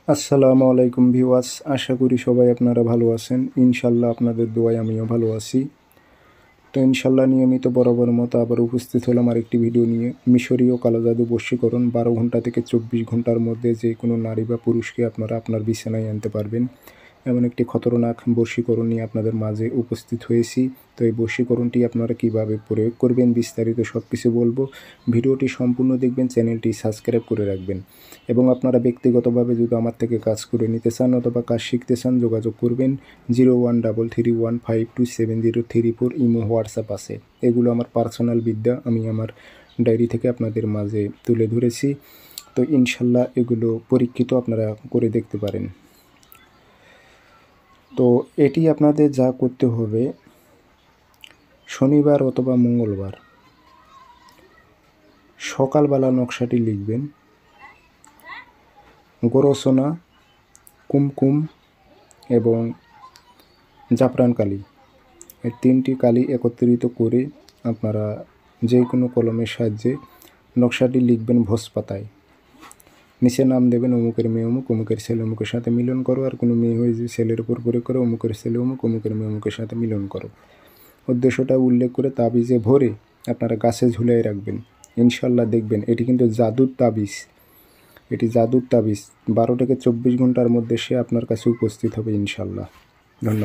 আসসালামু আলাইকুম ভিউয়ার্স, আশা করি সবাই আপনারা ভালো আছেন। ইনশাল্লাহ আপনাদের দোয়ায় আমিও ভালো আছি। তো ইনশাল্লাহ নিয়মিত বরাবর মতো আবার উপস্থিত হলাম আরেকটি ভিডিও নিয়ে। মিশরীয় কালো জাদু বশীকরণ 12 ঘন্টা থেকে 24 ঘন্টার মধ্যে যে কোনো নারী বা পুরুষকে আপনারা আপনার বিছানায় আনতে পারবেন, এমন একটি খতরনাক বশীকরণ নিয়ে আপনাদের মাঝে উপস্থিত হয়েছি। তো এই বশীকরণটি আপনারা কিভাবে প্রয়োগ করবেন বিস্তারিত সব কিছু বলবো। ভিডিওটি সম্পূর্ণ দেখবেন, চ্যানেলটি সাবস্ক্রাইব করে রাখবেন এবং আপনারা ব্যক্তিগতভাবে যদি আমার থেকে কাজ করে নিতে চান অথবা কাজ শিখতে চান যোগাযোগ করবেন। 0133152703 ইমো হোয়াটসঅ্যাপ আছে। এগুলো আমার পার্সোনাল বিদ্যা, আমি আমার ডায়েরি থেকে আপনাদের মাঝে তুলে ধরেছি। তো ইনশাল্লাহ এগুলো পরীক্ষিত, আপনারা করে দেখতে পারেন। তো এটি আপনাদের যা করতে হবে, শনিবার অথবা মঙ্গলবার সকালবেলা নকশাটি লিখবেন। গোরসোনা, কুমকুম এবং জাফরান কালি, এই 3টি কালি একত্রিত করে আপনারা যে কোনো কলমের সাহায্যে নকশাটি লিখবেন ভোজপাতায়। নিচে নাম দেবেন অমুকের মেয়ে অমুক, অমুকের ছেলে অমুকের সাথে মিলন করো। আর কোনো মেয়ে হয়ে যে ছেলের উপর প্রয়োগ করো, অমুকের ছেলে অমুক, অমুকের মেয়ে অমুকের সাথে মিলন করো। উদ্দেশ্যটা উল্লেখ করে তাবিজে ভরে আপনারা গাছে ঝুলিয়ে রাখবেন। ইনশাল্লাহ দেখবেন এটি কিন্তু জাদুর তাবিজ। এটি জাদুর তাবিজ। 12 থেকে 24 ঘন্টার মধ্যে সে আপনার কাছে উপস্থিত হবে ইনশাল্লাহ। ধন্যবাদ।